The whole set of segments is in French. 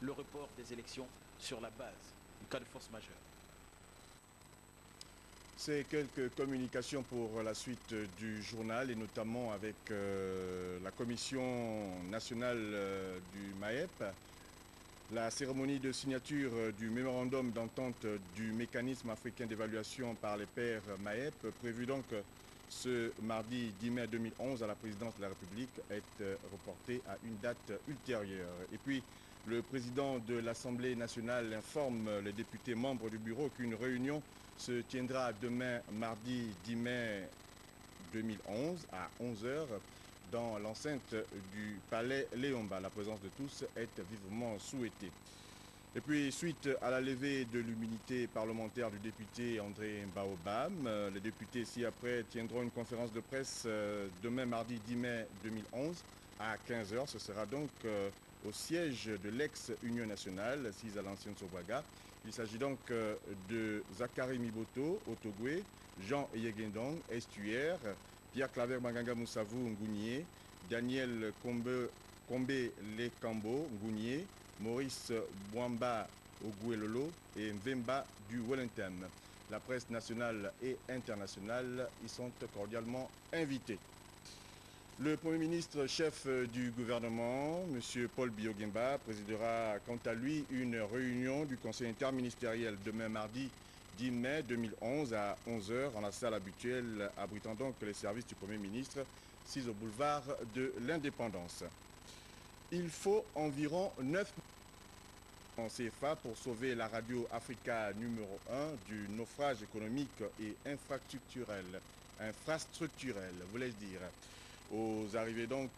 le report des élections sur la base du cas de force majeure. C'est quelques communications pour la suite du journal et notamment avec la Commission nationale du MAEP. La cérémonie de signature du mémorandum d'entente du mécanisme africain d'évaluation par les pairs MAEP, prévue donc ce mardi 10 mai 2011 à la présidence de la République, est reportée à une date ultérieure. Et puis, le président de l'Assemblée nationale informe les députés membres du bureau qu'une réunion se tiendra demain mardi 10 mai 2011 à 11 h dans l'enceinte du palais Léomba. La présence de tous est vivement souhaitée. Et puis, suite à la levée de l'immunité parlementaire du député André Baobam, les députés ci-après tiendront une conférence de presse demain mardi 10 mai 2011 à 15 h. Ce sera donc au siège de l'ex-Union nationale, assise à l'ancienne Sobaga. Il s'agit donc de Zachary Miboto, Otogwe, Jean Yegendong, Estuaire, Pierre Claver Maganga Moussavou, Ngounié, Daniel Kombe Lekambo, Ngounié, Maurice Bouamba Oguelolo et Mvemba du Wellington. La presse nationale et internationale y sont cordialement invités. Le Premier ministre chef du gouvernement, M. Paul Biya-Oguemba, présidera quant à lui une réunion du Conseil interministériel demain mardi 10 mai 2011 à 11 h en la salle habituelle abritant donc les services du Premier ministre, 6 au boulevard de l'Indépendance. Il faut environ 9 en CFA pour sauver la radio Africa numéro 1 du naufrage économique et infrastructurel, voulais-je dire. Aux arrivées donc,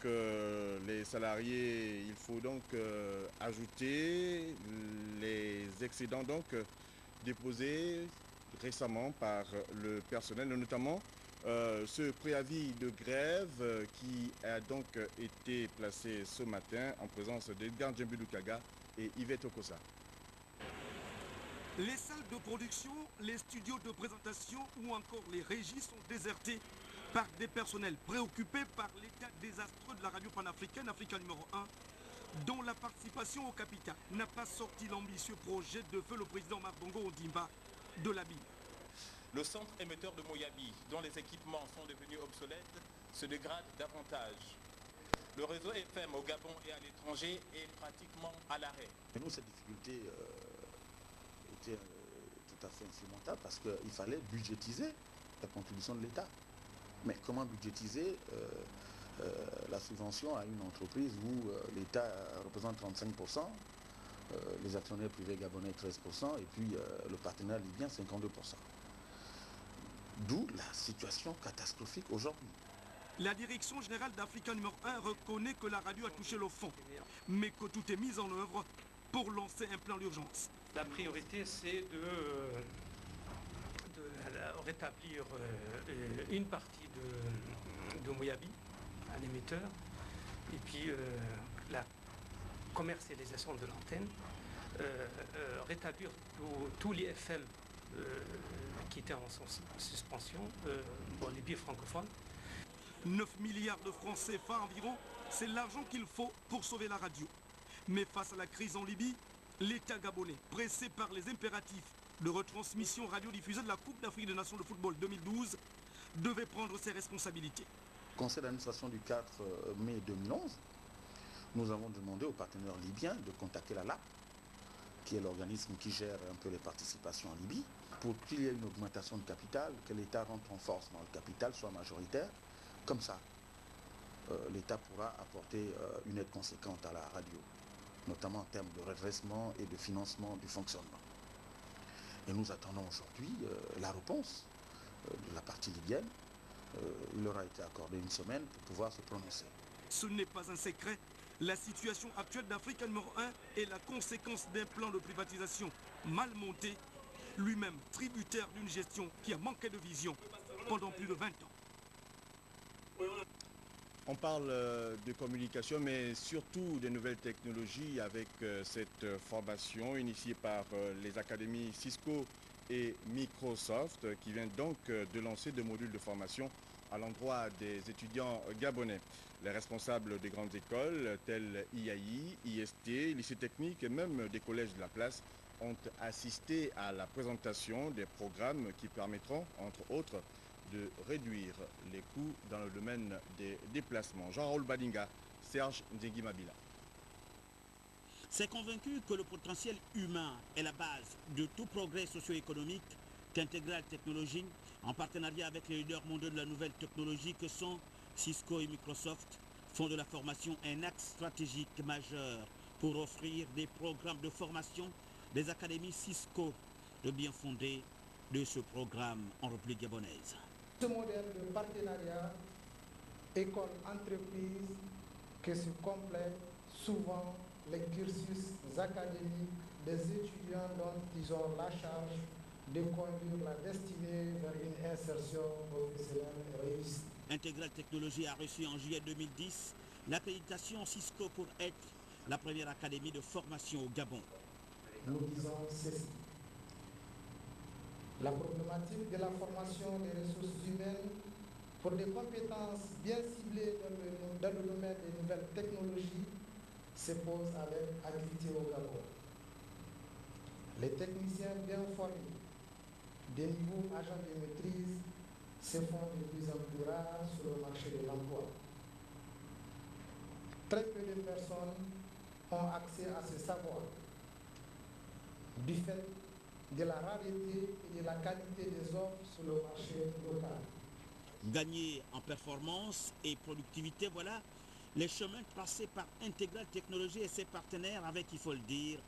les salariés, il faut donc ajouter les excédents donc déposés récemment par le personnel, notamment ce préavis de grève qui a donc été placé ce matin en présence d'Edgar Djembi-Lukaga et Yvette Okosa. Les salles de production, les studios de présentation ou encore les régies sont désertés par des personnels préoccupés par l'état désastreux de la radio panafricaine, Africa numéro 1, dont la participation au capital n'a pas sorti l'ambitieux projet de feu le président Marbongo Ondimba de la BIM. Le centre émetteur de Moyabi, dont les équipements sont devenus obsolètes, se dégrade davantage. Le réseau FM au Gabon et à l'étranger est pratiquement à l'arrêt. Nous, cette difficulté était tout à fait insurmontable parce qu'il fallait budgétiser la contribution de l'État. Mais comment budgétiser la subvention à une entreprise où l'État représente 35%, les actionnaires privés gabonais 13% et puis le partenaire libyen 52%. D'où la situation catastrophique aujourd'hui. La direction générale d'Africa numéro 1 reconnaît que la radio a touché le fond, mais que tout est mis en œuvre pour lancer un plan d'urgence. La priorité, c'est de rétablir une partie de Moyabi, un émetteur, et puis la commercialisation de l'antenne, rétablir tous les FM qui étaient en suspension, les biais francophones. 9 milliards de francs CFA environ, c'est l'argent qu'il faut pour sauver la radio. Mais face à la crise en Libye, l'État gabonais, pressé par les impératifs de retransmission radiodiffusée de la Coupe d'Afrique des Nations de football 2012, devait prendre ses responsabilités. Conseil d'administration du 4 mai 2011, nous avons demandé aux partenaires libyens de contacter la LAP, qui est l'organisme qui gère un peu les participations en Libye, pour qu'il y ait une augmentation de capital, que l'État rentre en force dans le capital, soit majoritaire. Comme ça, l'État pourra apporter une aide conséquente à la radio, notamment en termes de redressement et de financement du fonctionnement. Et nous attendons aujourd'hui la réponse de la partie libyenne. Il leur a été accordé une semaine pour pouvoir se prononcer. Ce n'est pas un secret. La situation actuelle d'Africa numéro 1 est la conséquence d'un plan de privatisation mal monté, lui-même tributaire d'une gestion qui a manqué de vision pendant plus de 20 ans. On parle de communication, mais surtout des nouvelles technologies avec cette formation initiée par les académies Cisco et Microsoft qui vient donc de lancer des modules de formation à l'endroit des étudiants gabonais. Les responsables des grandes écoles telles IAI, IST, lycée technique et même des collèges de la place ont assisté à la présentation des programmes qui permettront, entre autres, de réduire les coûts dans le domaine des déplacements. Jean-Raoul Badinga, Serge Ndjegui Mabila. C'est convaincu que le potentiel humain est la base de tout progrès socio-économique qu'Integral Technologies, en partenariat avec les leaders mondiaux de la nouvelle technologie que sont Cisco et Microsoft, font de la formation un axe stratégique majeur pour offrir des programmes de formation des académies Cisco, le bien fondé de ce programme en République gabonaise. Ce modèle de partenariat école-entreprise qui se complète souvent les cursus académiques des étudiants dont ils ont la charge de conduire la destinée vers une insertion professionnelle réussie. Integral Technologies a reçu en juillet 2010 l'accréditation Cisco pour être la première académie de formation au Gabon. Nous disons ceci. La problématique de la formation des ressources humaines pour des compétences bien ciblées dans le domaine des nouvelles technologies se pose avec acuité au Gabon. Les techniciens bien formés, des niveaux agents de maîtrise, se font de plus en plus rares sur le marché de l'emploi. Très peu de personnes ont accès à ce savoir, du fait de la rareté et de la qualité des offres sur le marché local. Gagner en performance et productivité, voilà les chemins tracés par Integral Technologies et ses partenaires avec, il faut le dire,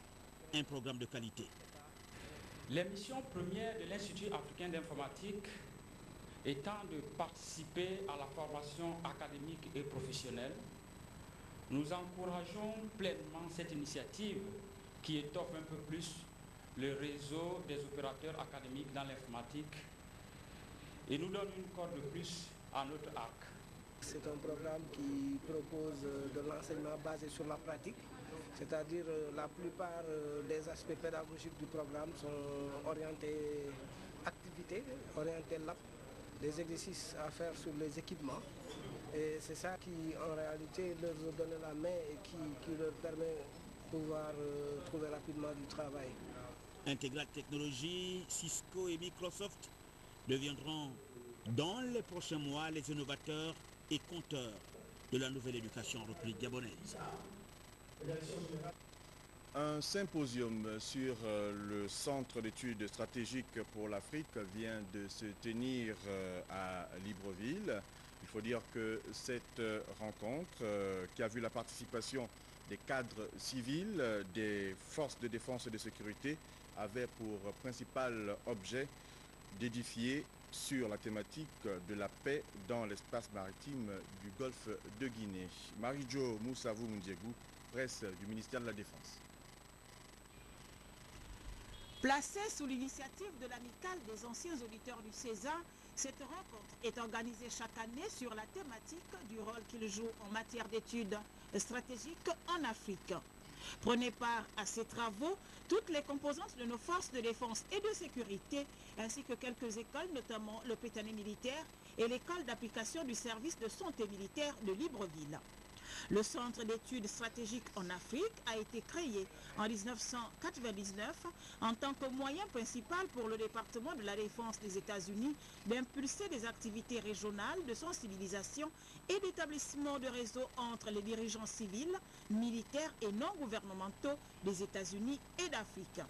un programme de qualité. Les missions premières de l'Institut africain d'informatique étant de participer à la formation académique et professionnelle, nous encourageons pleinement cette initiative qui étoffe un peu plus le réseau des opérateurs académiques dans l'informatique et nous donne une corde de plus à notre arc. C'est un programme qui propose de l'enseignement basé sur la pratique, c'est-à-dire la plupart des aspects pédagogiques du programme sont orientés activités, orientés lab, des exercices à faire sur les équipements. Et c'est ça qui, en réalité, leur donne la main et qui leur permet de pouvoir trouver rapidement du travail. Integral Technologies, Cisco et Microsoft deviendront dans les prochains mois les innovateurs et compteurs de la nouvelle éducation en République gabonaise. Un symposium sur le Centre d'études stratégiques pour l'Afrique vient de se tenir à Libreville. Il faut dire que cette rencontre, qui a vu la participation des cadres civils, des forces de défense et de sécurité, avait pour principal objet d'édifier sur la thématique de la paix dans l'espace maritime du golfe de Guinée. Marie-Jo Moussavou Mundiegou, presse du ministère de la Défense. Placée sous l'initiative de l'amicale des anciens auditeurs du César, cette rencontre est organisée chaque année sur la thématique du rôle qu'il joue en matière d'études stratégiques en Afrique. Prenez part à ces travaux toutes les composantes de nos forces de défense et de sécurité, ainsi que quelques écoles, notamment le Pétané militaire et l'école d'application du service de santé militaire de Libreville. Le Centre d'études stratégiques en Afrique a été créé en 1999 en tant que moyen principal pour le département de la défense des États-Unis d'impulser des activités régionales de sensibilisation et d'établissement de réseaux entre les dirigeants civils, militaires et non gouvernementaux des États-Unis et d'Afrique.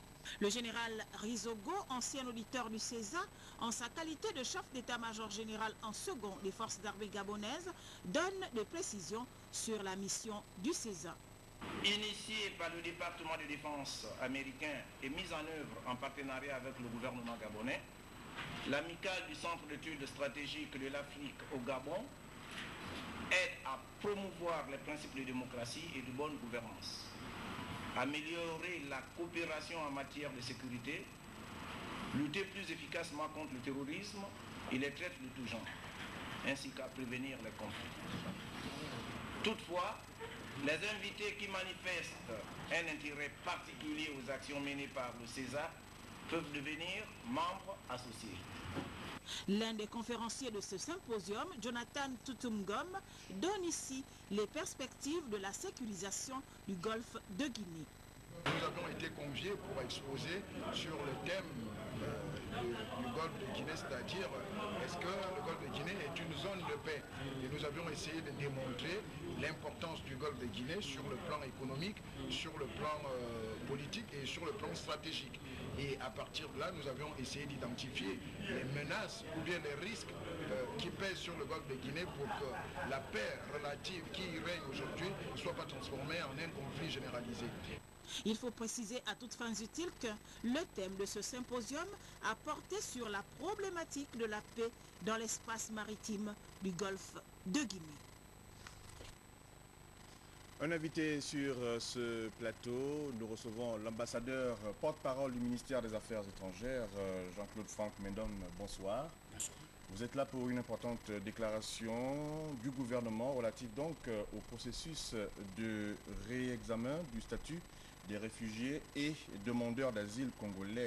Le général Rizogo, ancien auditeur du César, en sa qualité de chef d'état-major général en second des forces d'armée gabonaises, donne des précisions sur la mission du César. Initiée par le département de défense américain et mise en œuvre en partenariat avec le gouvernement gabonais, l'amicale du Centre d'études stratégiques de l'Afrique au Gabon aide à promouvoir les principes de démocratie et de bonne gouvernance, améliorer la coopération en matière de sécurité, lutter plus efficacement contre le terrorisme et les traites de tout genre, ainsi qu'à prévenir les conflits. Toutefois, les invités qui manifestent un intérêt particulier aux actions menées par le César peuvent devenir membres associés. L'un des conférenciers de ce symposium, Jonathan Tutumgom, donne ici les perspectives de la sécurisation du golfe de Guinée. Nous avons été conviés pour exposer sur le thème du golfe de Guinée, c'est-à-dire est-ce que le golfe de Guinée est une zone de paix? Et nous avions essayé de démontrer l'importance du golfe de Guinée sur le plan économique, sur le plan politique et sur le plan stratégique. Et à partir de là, nous avions essayé d'identifier les menaces ou bien les risques qui pèsent sur le golfe de Guinée pour que la paix relative qui y règne aujourd'hui ne soit pas transformée en un conflit généralisé. Il faut préciser à toutes fins utiles que le thème de ce symposium a porté sur la problématique de la paix dans l'espace maritime du golfe de Guinée. Un invité sur ce plateau, nous recevons l'ambassadeur porte-parole du ministère des Affaires étrangères, Jean-Claude Franck Mendom. Bonsoir. Bonsoir. Vous êtes là pour une importante déclaration du gouvernement relative donc au processus de réexamen du statut des réfugiés et demandeurs d'asile congolais.